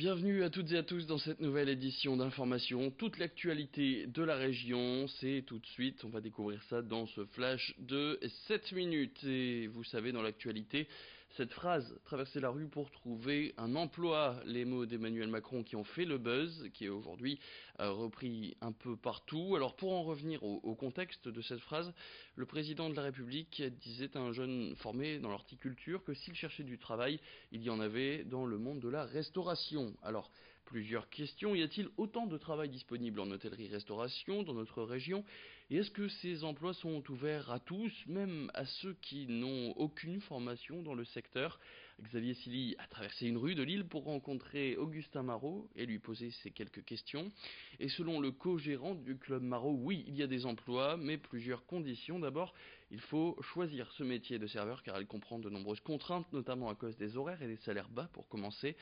Bienvenue à toutes et à tous dans cette nouvelle édition d'Information. Toute l'actualité de la région, c'est tout de suite, on va découvrir ça dans ce flash de 7 minutes. Et vous savez, dans l'actualité, cette phrase, traverser la rue pour trouver un emploi, les mots d'Emmanuel Macron qui ont fait le buzz, qui est aujourd'hui repris un peu partout. Alors pour en revenir au contexte de cette phrase, le président de la République disait à un jeune formé dans l'horticulture que s'il cherchait du travail, il y en avait dans le monde de la restauration. Alors, plusieurs questions. Y a-t-il autant de travail disponible en hôtellerie-restauration dans notre région? Et est-ce que ces emplois sont ouverts à tous, même à ceux qui n'ont aucune formation dans le secteur? Xavier Silly a traversé une rue de Lille pour rencontrer Augustin Marot et lui poser ces quelques questions. Et selon le co-gérant du club Marot, oui, il y a des emplois, mais plusieurs conditions. D'abord, il faut choisir ce métier de serveur car il comprend de nombreuses contraintes, notamment à cause des horaires et des salaires bas pour commencer.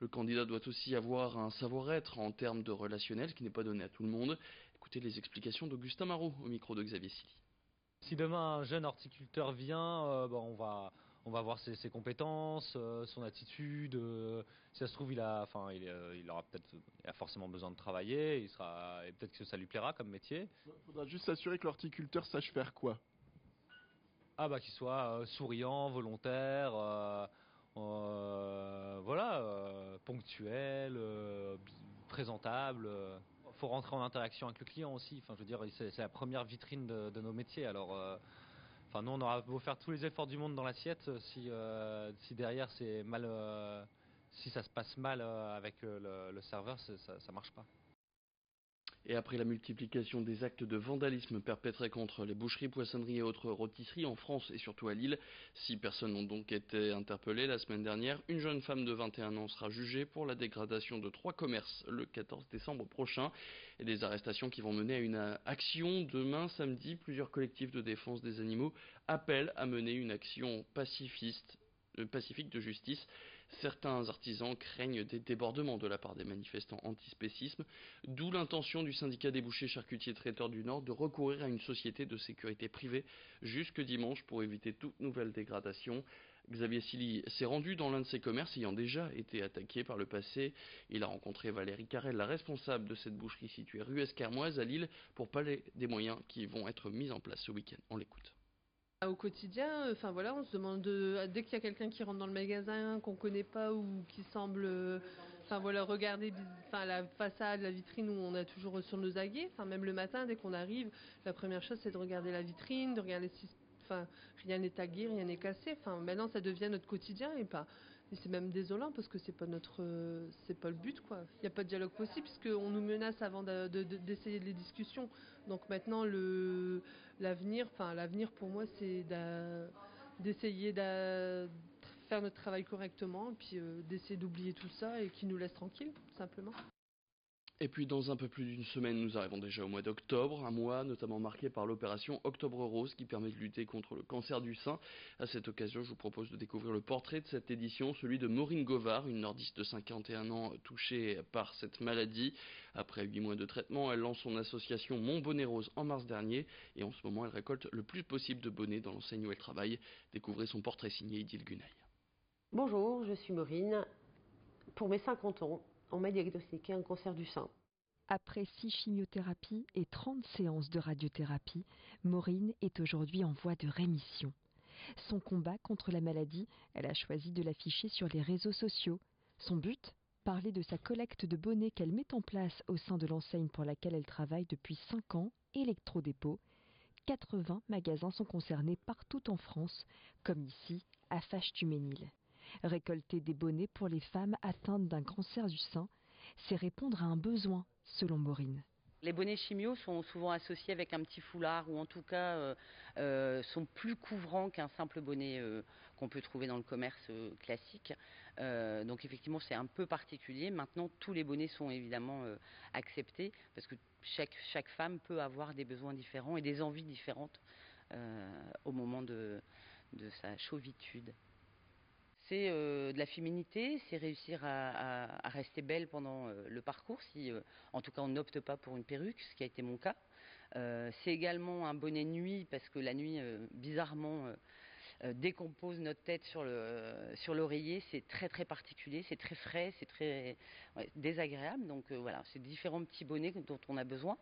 Le candidat doit aussi avoir un savoir-être en termes de relationnel qui n'est pas donné à tout le monde. Écoutez les explications d'Augustin Marot au micro de Xavier Silly. Si demain un jeune horticulteur vient, on va voir ses compétences, son attitude. Si ça se trouve, il aura il a forcément besoin de travailler. Et peut-être que ça lui plaira comme métier. Il faudra juste s'assurer que l'horticulteur sache faire quoi? Qu'il soit souriant, volontaire, ponctuel, présentable. Faut rentrer en interaction avec le client aussi. Enfin, je veux dire, c'est la première vitrine de nos métiers. Alors, nous, on aura beau faire tous les efforts du monde dans l'assiette, si derrière c'est mal, si ça se passe mal avec le serveur, ça marche pas. Et après la multiplication des actes de vandalisme perpétrés contre les boucheries, poissonneries et autres rôtisseries en France et surtout à Lille, 6 personnes ont donc été interpellées la semaine dernière. Une jeune femme de 21 ans sera jugée pour la dégradation de 3 commerces le 14 décembre prochain. Et des arrestations qui vont mener à une action demain samedi. Plusieurs collectifs de défense des animaux appellent à mener une action pacifique de justice. Certains artisans craignent des débordements de la part des manifestants antispécisme, d'où l'intention du syndicat des bouchers charcutiers traiteurs du Nord de recourir à une société de sécurité privée jusque dimanche pour éviter toute nouvelle dégradation. Xavier Silly s'est rendu dans l'un de ces commerces ayant déjà été attaqué par le passé. Il a rencontré Valérie Carrel, la responsable de cette boucherie située rue Escarmoise à Lille, pour parler des moyens qui vont être mis en place ce week-end. On l'écoute. Au quotidien, on se demande dès qu'il y a quelqu'un qui rentre dans le magasin qu'on connaît pas ou qui semble, regarder, la façade, la vitrine où on a toujours sur nos aguets. Même le matin, dès qu'on arrive, la première chose c'est de regarder la vitrine, de regarder si, rien n'est tagué, rien n'est cassé. Maintenant ça devient notre quotidien et c'est même désolant parce que c'est pas le but quoi. Il n'y a pas de dialogue possible puisqu'on nous menace avant d'essayer les discussions. Donc maintenant l'avenir pour moi c'est d'essayer de faire notre travail correctement et puis d'essayer d'oublier tout ça et qu'ils nous laissent tranquilles tout simplement. Et puis dans un peu plus d'une semaine, nous arrivons déjà au mois d'octobre, un mois notamment marqué par l'opération Octobre Rose qui permet de lutter contre le cancer du sein. À cette occasion, je vous propose de découvrir le portrait de cette édition, celui de Maureen Govard, une nordiste de 51 ans touchée par cette maladie. Après 8 mois de traitement, elle lance son association Mon Bonnet Rose en mars dernier et en ce moment, elle récolte le plus possible de bonnets dans l'enseigne où elle travaille. Découvrez son portrait signé Idil Gunay. Bonjour, je suis Maureen. Pour mes 50 ans, on m'a diagnostiqué un cancer du sein. Après 6 chimiothérapies et 30 séances de radiothérapie, Maureen est aujourd'hui en voie de rémission. Son combat contre la maladie, elle a choisi de l'afficher sur les réseaux sociaux. Son but ? Parler de sa collecte de bonnets qu'elle met en place au sein de l'enseigne pour laquelle elle travaille depuis 5 ans, Electrodépôt. 80 magasins sont concernés partout en France, comme ici, à Fâche-Tuménil. Récolter des bonnets pour les femmes atteintes d'un cancer du sein, c'est répondre à un besoin, selon Maureen. Les bonnets chimio sont souvent associés avec un petit foulard ou en tout cas sont plus couvrants qu'un simple bonnet qu'on peut trouver dans le commerce classique. Donc effectivement c'est un peu particulier. Maintenant tous les bonnets sont évidemment acceptés parce que chaque femme peut avoir des besoins différents et des envies différentes au moment de sa chauvitude. C'est de la féminité, c'est réussir à rester belle pendant le parcours, si en tout cas on n'opte pas pour une perruque, ce qui a été mon cas. C'est également un bonnet nuit, parce que la nuit, bizarrement, décompose notre tête sur l'oreiller, c'est très très particulier, c'est très frais, c'est très désagréable. Donc voilà, c'est différents petits bonnets dont on a besoin.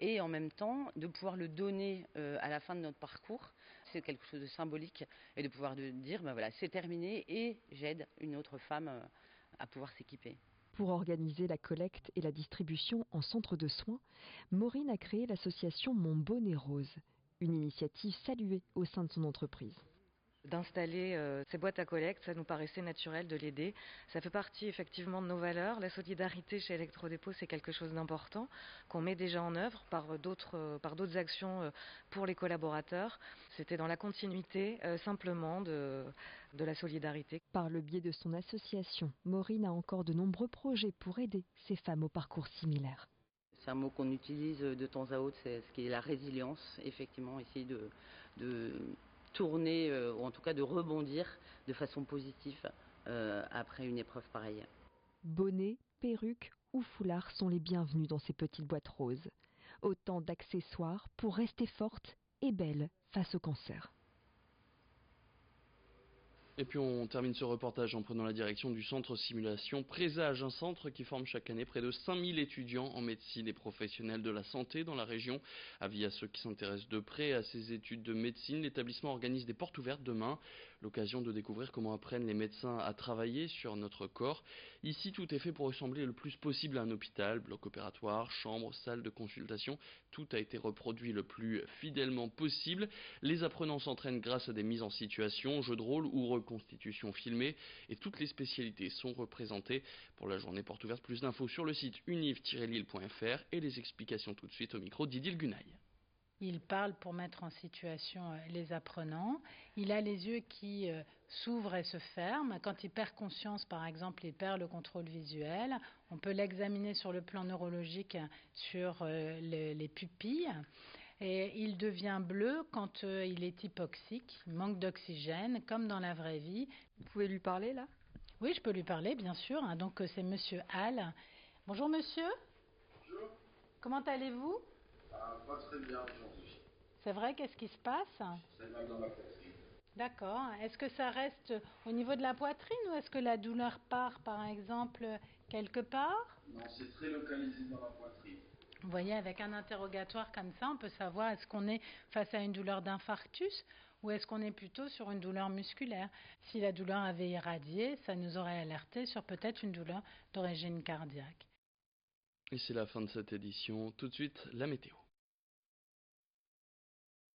Et en même temps, de pouvoir le donner à la fin de notre parcours, c'est quelque chose de symbolique. Et de pouvoir dire, ben voilà, c'est terminé et j'aide une autre femme à pouvoir s'équiper. Pour organiser la collecte et la distribution en centre de soins, Maureen a créé l'association Mon Bonnet Rose, une initiative saluée au sein de son entreprise. D'installer ces boîtes à collecte, ça nous paraissait naturel de l'aider. Ça fait partie effectivement de nos valeurs. La solidarité chez Electrodépôt, c'est quelque chose d'important qu'on met déjà en œuvre par d'autres actions pour les collaborateurs. C'était dans la continuité simplement de la solidarité. Par le biais de son association, Maureen a encore de nombreux projets pour aider ces femmes au parcours similaire. C'est un mot qu'on utilise de temps à autre, c'est ce qui est la résilience, effectivement, essayer de tourner, ou en tout cas de rebondir de façon positive après une épreuve pareille. Bonnets, perruques ou foulards sont les bienvenus dans ces petites boîtes roses. Autant d'accessoires pour rester forte et belle face au cancer. Et puis on termine ce reportage en prenant la direction du centre Simulation Présage, un centre qui forme chaque année près de 5000 étudiants en médecine et professionnels de la santé dans la région. Avis à ceux qui s'intéressent de près à ces études de médecine, l'établissement organise des portes ouvertes demain, l'occasion de découvrir comment apprennent les médecins à travailler sur notre corps. Ici, tout est fait pour ressembler le plus possible à un hôpital, bloc opératoire, chambre, salle de consultation. Tout a été reproduit le plus fidèlement possible. Les apprenants s'entraînent grâce à des mises en situation, jeux de rôle ou reconstitutions filmées. Et toutes les spécialités sont représentées. Pour la journée porte ouverte, plus d'infos sur le site univ-lille.fr et les explications tout de suite au micro d'Idil Gunaï. Il parle pour mettre en situation les apprenants. Il a les yeux qui s'ouvrent et se ferment. Quand il perd conscience, par exemple, il perd le contrôle visuel. On peut l'examiner sur le plan neurologique sur les pupilles. Et il devient bleu quand il est hypoxique, il manque d'oxygène, comme dans la vraie vie. Vous pouvez lui parler là ? Oui, je peux lui parler, bien sûr. Donc c'est Monsieur Hall. Bonjour monsieur. Bonjour. Comment allez-vous ? Pas très bien aujourd'hui. C'est vrai, qu'est-ce qui se passe ? C'est mal dans la poitrine. D'accord. Est-ce que ça reste au niveau de la poitrine ou est-ce que la douleur part, par exemple, quelque part ? Non, c'est très localisé dans la poitrine. Vous voyez, avec un interrogatoire comme ça, on peut savoir est-ce qu'on est face à une douleur d'infarctus ou est-ce qu'on est plutôt sur une douleur musculaire. Si la douleur avait irradié, ça nous aurait alerté sur peut-être une douleur d'origine cardiaque. Et c'est la fin de cette édition. Tout de suite, la météo.